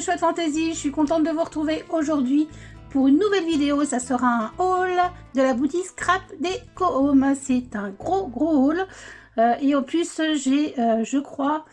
mes chouettes fantasy, je suis contente de vous retrouver aujourd'hui pour une nouvelle vidéo. Ça sera un haul de la boutique Scrap Déco. C'est un gros haul et en plus j'ai je crois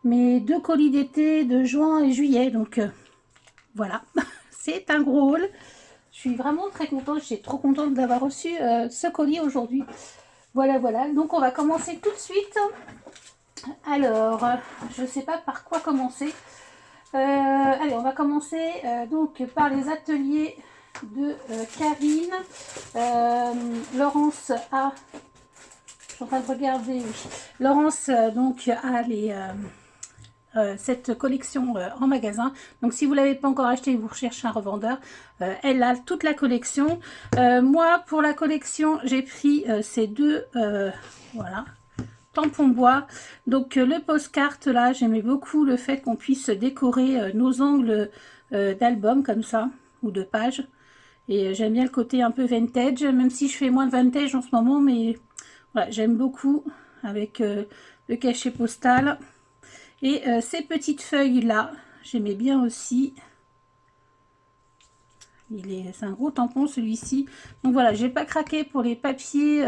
mes 2 colis d'été de juin et juillet, donc voilà. C'est un gros haul. Je suis vraiment très contente, je suis trop contente d'avoir reçu ce colis aujourd'hui. Voilà, donc on va commencer tout de suite. Alors, je ne sais pas par quoi commencer. Allez, on va commencer donc par les ateliers de Karine. Laurence a... Je suis en train de regarder, oui. Laurence donc a cette collection en magasin. Donc si vous ne l'avez pas encore acheté et vous recherchez un revendeur, elle a toute la collection. Moi, pour la collection, j'ai pris ces deux... voilà. Tampon bois. Donc le postcard là, j'aimais beaucoup le fait qu'on puisse décorer nos angles d'album comme ça, ou de pages. Et j'aime bien le côté un peu vintage, même si je fais moins de vintage en ce moment, mais voilà, j'aime beaucoup avec le cachet postal. Et ces petites feuilles là, j'aimais bien aussi. C'est un gros tampon celui-ci. Donc voilà, j'ai pas craqué pour les papiers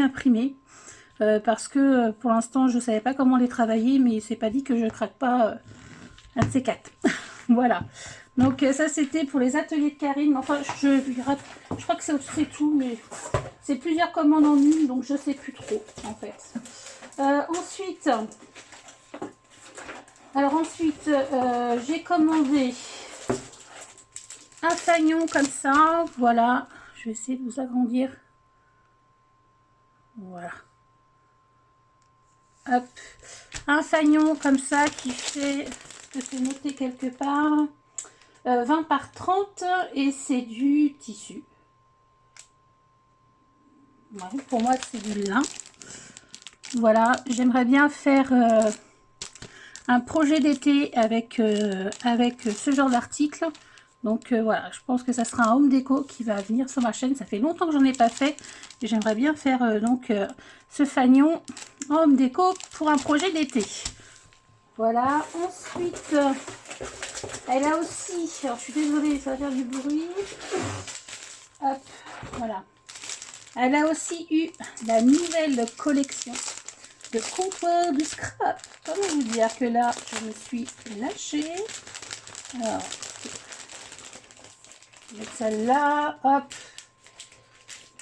imprimés. Parce que pour l'instant je ne savais pas comment les travailler, mais c'est pas dit que je craque pas un de ces quatre. Voilà, donc ça c'était pour les ateliers de Karine. Enfin je crois que c'est tout, mais c'est plusieurs commandes en une, donc je sais plus trop en fait. Ensuite j'ai commandé un fanion comme ça. Voilà, je vais essayer de vous agrandir. Voilà. Hop, un fanion comme ça qui fait, je peux noter quelque part, 20 par 30 et c'est du tissu. Ouais, pour moi c'est du lin. Voilà, j'aimerais bien faire un projet d'été avec ce genre d'article. Donc voilà, je pense que ça sera un home déco qui va venir sur ma chaîne. Ça fait longtemps que j'en ai pas fait et j'aimerais bien faire ce fanion en home déco pour un projet d'été. Voilà, ensuite elle a aussi, alors je suis désolée, ça va faire du bruit. Hop, voilà. Elle a aussi eu la nouvelle collection de comptoir du scrap. Comment vous dire que là, je me suis lâchée. Alors, je vais mettre celle-là, hop,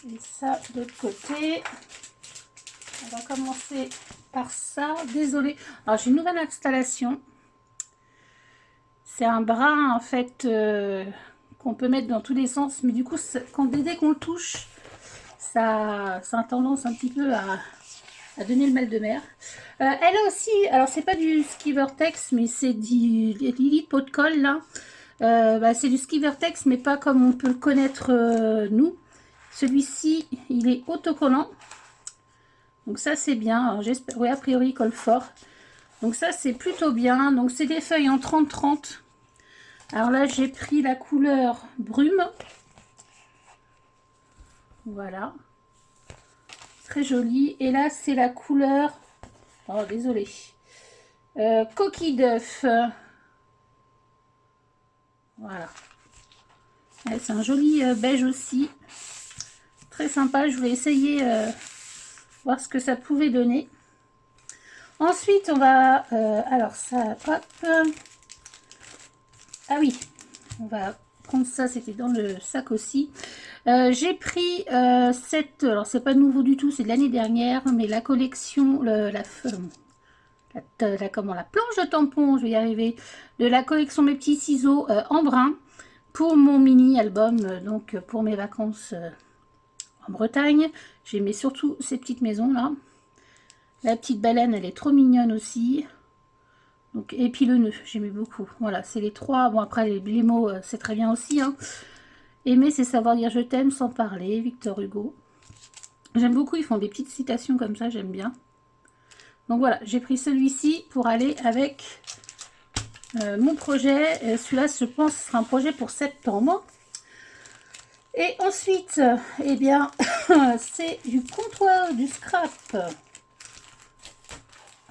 et ça de l'autre côté. On va commencer par ça. Désolée. Alors, j'ai une nouvelle installation. C'est un bras, en fait, qu'on peut mettre dans tous les sens. Mais du coup, dès qu'on le touche, ça a tendance un petit peu à donner le mal de mer. Elle a aussi, alors c'est pas du Skivertex, mais c'est du Lily pot de colle là. C'est du Skivertex, mais pas comme on peut le connaître nous. Celui-ci, il est autocollant. Donc ça c'est bien. J'espère, oui, a priori il colle fort. Donc ça c'est plutôt bien. Donc c'est des feuilles en 30-30. Alors là j'ai pris la couleur brume. Voilà. Très jolie. Et là c'est la couleur, oh désolé, coquille d'œuf. Voilà. C'est un joli beige aussi. Très sympa. Je voulais essayer voir ce que ça pouvait donner. Ensuite on va alors ça, hop, ah oui, on va prendre ça, c'était dans le sac aussi. J'ai pris cette, alors c'est pas nouveau du tout, c'est de l'année dernière, mais la collection, la planche de tampons, je vais y arriver, de la collection Mes Petits Ciseaux en brun, pour mon mini album, donc pour mes vacances en Bretagne. J'aimais surtout ces petites maisons là. La petite baleine, elle est trop mignonne aussi. Donc, et puis le nœud, j'aimais beaucoup. Voilà, c'est les trois. Bon, après les mots, c'est très bien aussi, hein. Aimer, c'est savoir dire je t'aime sans parler, Victor Hugo. J'aime beaucoup, ils font des petites citations comme ça, j'aime bien. Donc voilà, j'ai pris celui-ci pour aller avec mon projet. Celui-là, je pense, ce sera un projet pour septembre. Et ensuite, eh bien, c'est du comptoir du scrap.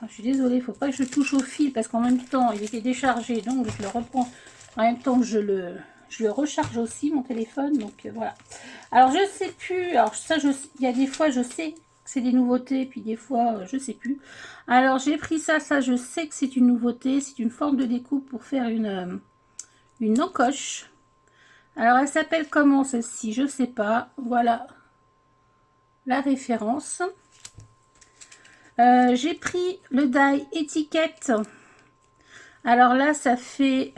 je suis désolée, il ne faut pas que je touche au fil parce qu'en même temps, il était déchargé, donc je le reprends. En même temps, je le recharge aussi, mon téléphone, donc voilà. Alors, je sais plus, alors ça, il y a des fois, je sais que c'est des nouveautés, puis des fois, je sais plus. Alors, j'ai pris ça, je sais que c'est une nouveauté, c'est une forme de découpe pour faire une encoche. Alors, elle s'appelle comment celle-ci? Je sais pas, voilà la référence. J'ai pris le die étiquette. Alors là, ça fait,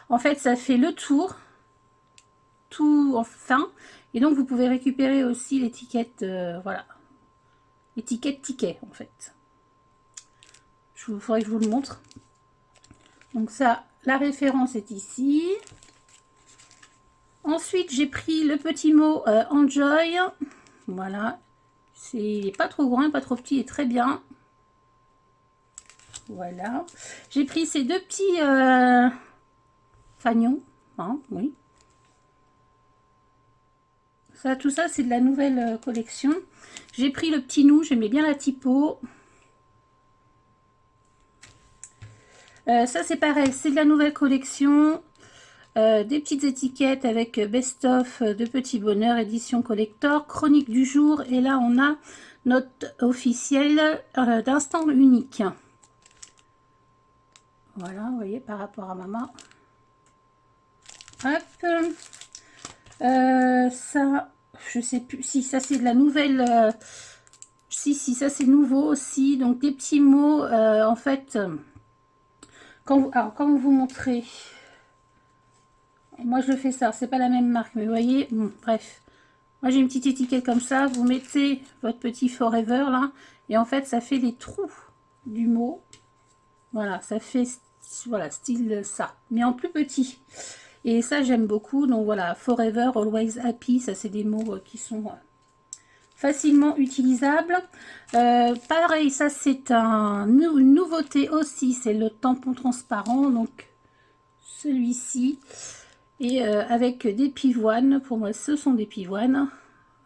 en fait, ça fait le tour, tout enfin. Et donc, vous pouvez récupérer aussi l'étiquette, voilà, l'étiquette ticket, en fait. Il faudrait que je vous le montre. Donc ça, la référence est ici. Ensuite, j'ai pris le petit mot Enjoy. Voilà, c'est pas trop grand, pas trop petit et très bien. Voilà. J'ai pris ces deux petits fagnons. Hein, oui. Ça, tout ça, c'est de la nouvelle collection. J'ai pris le petit nous, j'aimais bien la typo. Ça, c'est pareil, c'est de la nouvelle collection. Des petites étiquettes avec best-of de petits bonheurs, édition collector, chronique du jour. Et là, on a notre officiel d'instant unique. Voilà, vous voyez, par rapport à maman. Hop. Ça, je sais plus si ça c'est de la nouvelle. Si, ça c'est nouveau aussi. Donc des petits mots, en fait, alors, comment vous montrer. Moi je fais ça, c'est pas la même marque, mais vous voyez, bref. Moi j'ai une petite étiquette comme ça, vous mettez votre petit forever là, et en fait ça fait les trous du mot. Voilà, ça fait, voilà, style ça, mais en plus petit. Et ça j'aime beaucoup, donc voilà, forever, always happy, ça c'est des mots qui sont facilement utilisables. Pareil, ça c'est une nouveauté aussi, c'est le tampon transparent, donc celui-ci. Et avec des pivoines, pour moi ce sont des pivoines,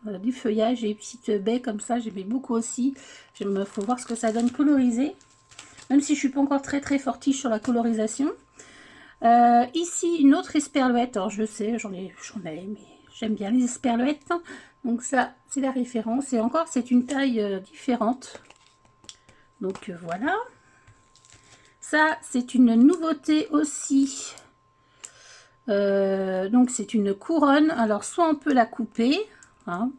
du feuillage et des petites baies comme ça, j'aimais beaucoup aussi. Il faut voir ce que ça donne colorisé, même si je suis pas encore très fortiche sur la colorisation. Ici une autre esperluette, alors je sais, j'en ai, mais j'aime bien les esperluettes. Donc ça, c'est la référence. Et encore, c'est une taille différente. Donc voilà. Ça, c'est une nouveauté aussi. Donc c'est une couronne. Alors soit on peut la couper, hein,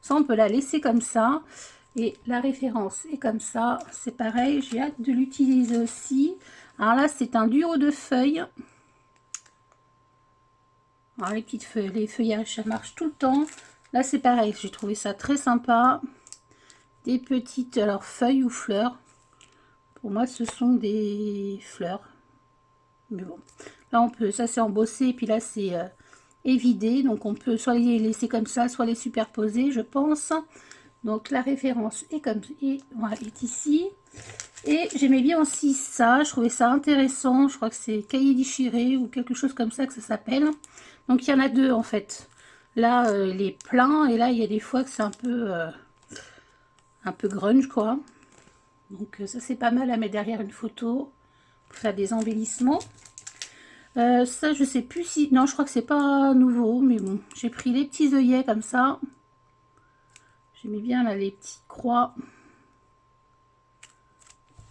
soit on peut la laisser comme ça. Et la référence est comme ça. C'est pareil, j'ai hâte de l'utiliser aussi. Alors là, c'est un duo de feuilles. Alors les petites feuilles, les feuillages, ça marche tout le temps. Là, c'est pareil, j'ai trouvé ça très sympa. Des petites, alors feuilles ou fleurs. Pour moi, ce sont des fleurs. Mais bon, là, on peut, ça c'est embossé, et puis là, c'est évidé. Donc, on peut soit les laisser comme ça, soit les superposer, je pense. Donc, la référence est comme, voilà, est ici. Et j'aimais bien aussi ça, je trouvais ça intéressant. Je crois que c'est cahier déchiré ou quelque chose comme ça que ça s'appelle. Donc, il y en a deux en fait. Là, il est plein, et là, il y a des fois que c'est un peu grunge, quoi. Donc, ça, c'est pas mal à mettre derrière une photo pour faire des embellissements. Ça, je sais plus si... Non, je crois que c'est pas nouveau, mais bon. J'ai pris les petits œillets comme ça. J'aimais bien, là, les petites croix.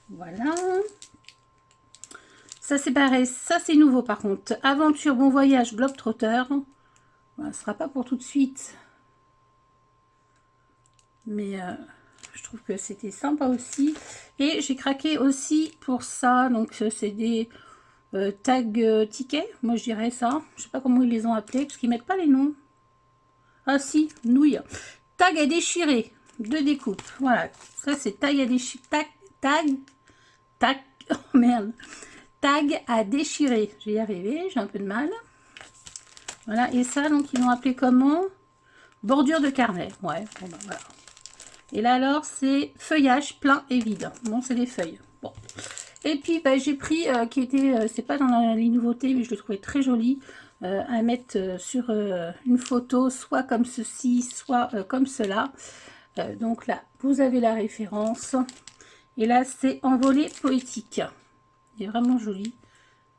Voilà. Ça, c'est pareil. Ça, c'est nouveau, par contre. Aventure, bon voyage, Globetrotter. Voilà, ce sera pas pour tout de suite. Mais je trouve que c'était sympa aussi. Et j'ai craqué aussi pour ça. Donc, c'est des tags tickets. Moi, je dirais ça. Je sais pas comment ils les ont appelés, parce qu'ils mettent pas les noms. Ah si, nouilles. Tag à déchirer. De découpe. Voilà. Ça, c'est tag à déchirer. Tag. Oh merde. Tag à déchirer. Je vais y arriver. J'ai un peu de mal. Voilà. Et ça, donc, ils l'ont appelé comment? Bordure de carnet. Ouais. Bon, ben, voilà. Et là, alors, c'est feuillage plein et vide. Bon, c'est des feuilles. Bon. Et puis, bah, j'ai pris, qui était, c'est pas dans les nouveautés, mais je le trouvais très joli, à mettre sur une photo, soit comme ceci, soit comme cela. Donc là, vous avez la référence. Et là, c'est Envolée poétique. Il est vraiment joli.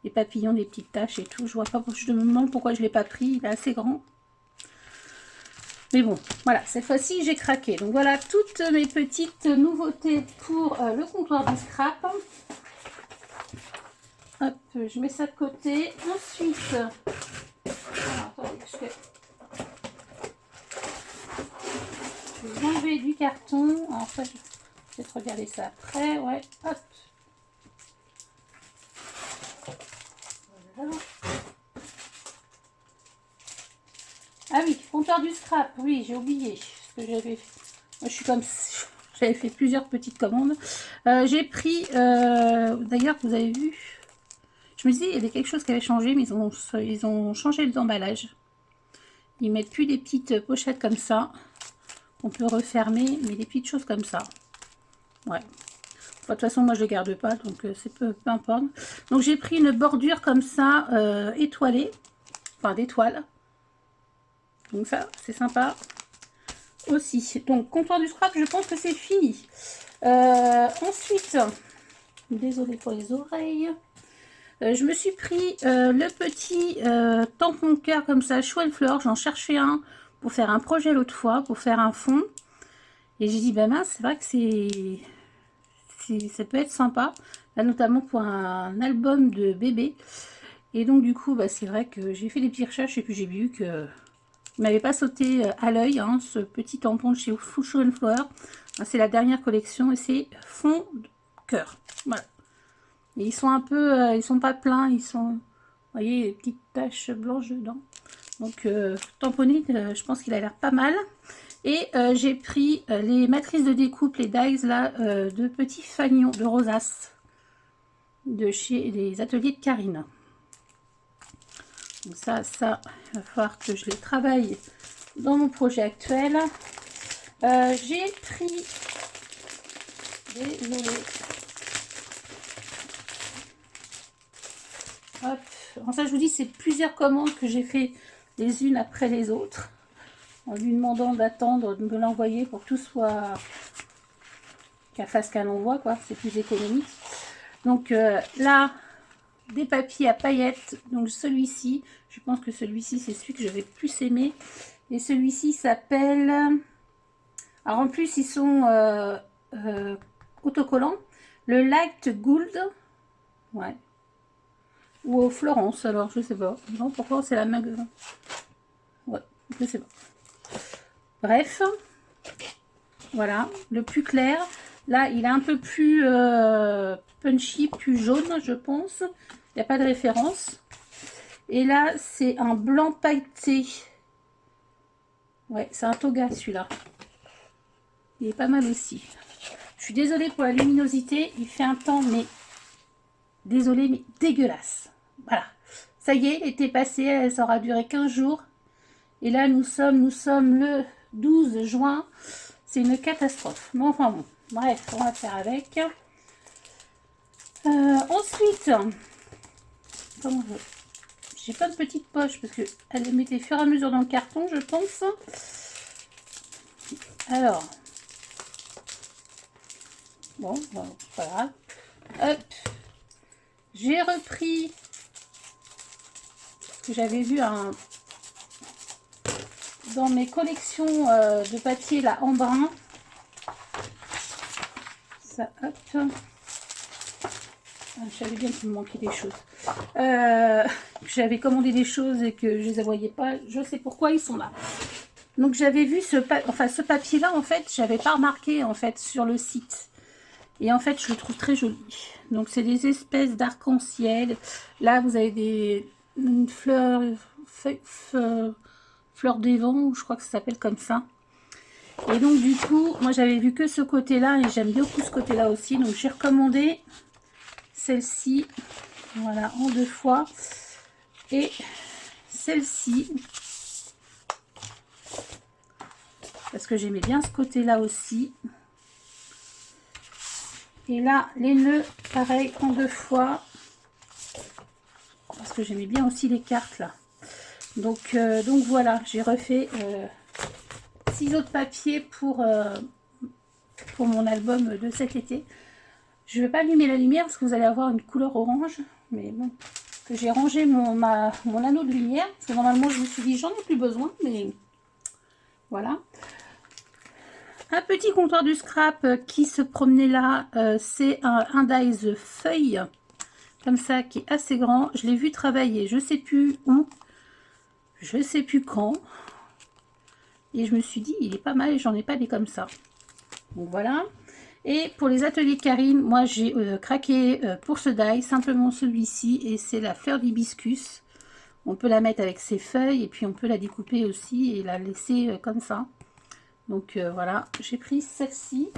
Les papillons, des petites taches et tout. Je vois pas, je me demande pourquoi je ne l'ai pas pris. Il est assez grand. Mais bon, voilà, cette fois-ci, j'ai craqué. Donc voilà, toutes mes petites nouveautés pour le comptoir du scrap. Hop, je mets ça de côté. Ensuite, attendez, je vais enlever du carton. Alors ça, je vais peut-être regarder ça après. Ouais, hop. Voilà. Ah oui, comptoir du scrap. Oui, j'ai oublié ce que j'avais fait. Moi, je suis comme... J'avais fait plusieurs petites commandes. J'ai pris... D'ailleurs, vous avez vu... Je me disais, il y avait quelque chose qui avait changé, mais ils ont changé les emballages. Ils mettent plus des petites pochettes comme ça. On peut refermer, mais des petites choses comme ça. Ouais. De toute façon, moi, je ne les garde pas, donc c'est peu importe. Donc, j'ai pris une bordure comme ça, étoilée. Enfin, d'étoiles. Donc ça, c'est sympa aussi. Donc, comptoir du scrap, je pense que c'est fini. Ensuite, désolée pour les oreilles. Je me suis pris le petit tampon cœur comme ça, Show and Fleur. J'en cherchais un pour faire un projet l'autre fois, pour faire un fond. Et j'ai dit, ben mince, c'est vrai que ça peut être sympa. Là, notamment pour un album de bébé. Et donc, du coup, bah, c'est vrai que j'ai fait des petites recherches et puis j'ai vu que il m'avait pas sauté à l'œil, hein, ce petit tampon de chez Show and Fleur. C'est la dernière collection et c'est fond de cœur. Voilà. Et ils sont un peu, ils sont pas pleins, ils sont, vous voyez, les petites taches blanches dedans. Donc tamponné, je pense qu'il a l'air pas mal. Et j'ai pris les matrices de découpe, les dies là, de petits fanions de rosace de chez les ateliers de Karine. Donc ça, il va falloir que je les travaille dans mon projet actuel. J'ai pris, désolé. Hop. Alors ça, je vous dis, c'est plusieurs commandes que j'ai fait les unes après les autres, en lui demandant d'attendre de me l'envoyer pour que tout soit qu'elle fasse qu'un envoi, quoi. C'est plus économique. Donc là, des papiers à paillettes. Donc celui-ci, je pense que celui-ci, c'est celui que je vais plus aimer. Et celui-ci s'appelle... Alors en plus, ils sont autocollants. Le Light Gold. Ouais. Ou au Florence, alors je sais pas. Non, pourquoi c'est la même. Ouais, je sais pas. Bref, voilà, le plus clair. Là, il est un peu plus punchy, plus jaune, je pense. Il n'y a pas de référence. Et là, c'est un blanc pailleté. Ouais, c'est un toga celui-là. Il est pas mal aussi. Je suis désolée pour la luminosité. Il fait un temps, mais désolée, mais dégueulasse. Voilà. Ça y est, l'été passé, ça aura duré 15 jours. Et là, nous sommes le 12 juin. C'est une catastrophe. Mais enfin bon. Bref, on va faire avec. Ensuite, comment j'ai pas de petite poche parce qu'elle les mettait au fur et à mesure dans le carton, je pense. Alors, bon, c'est pas grave. Hop, j'ai repris ce que j'avais vu dans mes collections de papier là en brun. Ça, hop. Je savais bien qu'il me manquait des choses. J'avais commandé des choses et que je les voyais pas. Je sais pourquoi ils sont là. Donc j'avais vu ce papier là, en fait, j'avais pas remarqué en fait sur le site. Et en fait, je le trouve très joli. Donc c'est des espèces d'arc-en-ciel. Là, vous avez une fleur des vents, je crois que ça s'appelle comme ça. Et donc du coup, moi j'avais vu que ce côté-là et j'aime beaucoup ce côté-là aussi. Donc j'ai recommandé celle-ci, voilà, en 2 fois. Et celle-ci, parce que j'aimais bien ce côté-là aussi. Et là, les nœuds, pareil, en 2 fois. Parce que j'aimais bien aussi les cartes, là. Donc voilà, j'ai refait 6 autres papiers pour mon album de cet été. Je ne vais pas allumer la lumière parce que vous allez avoir une couleur orange. Mais bon, que j'ai rangé mon anneau de lumière. Parce que normalement, je me suis dit, j'en ai plus besoin. Mais voilà. Un petit comptoir du scrap qui se promenait là. C'est un dies feuille. Comme ça, qui est assez grand. Je l'ai vu travailler. Je ne sais plus où. Je ne sais plus quand. Et je me suis dit, il est pas mal et j'en ai pas des comme ça. Donc voilà. Et pour les ateliers de Karine, moi j'ai craqué pour ce die, simplement celui-ci. Et c'est la fleur d'hibiscus. On peut la mettre avec ses feuilles et puis on peut la découper aussi et la laisser comme ça. Donc voilà, j'ai pris celle-ci.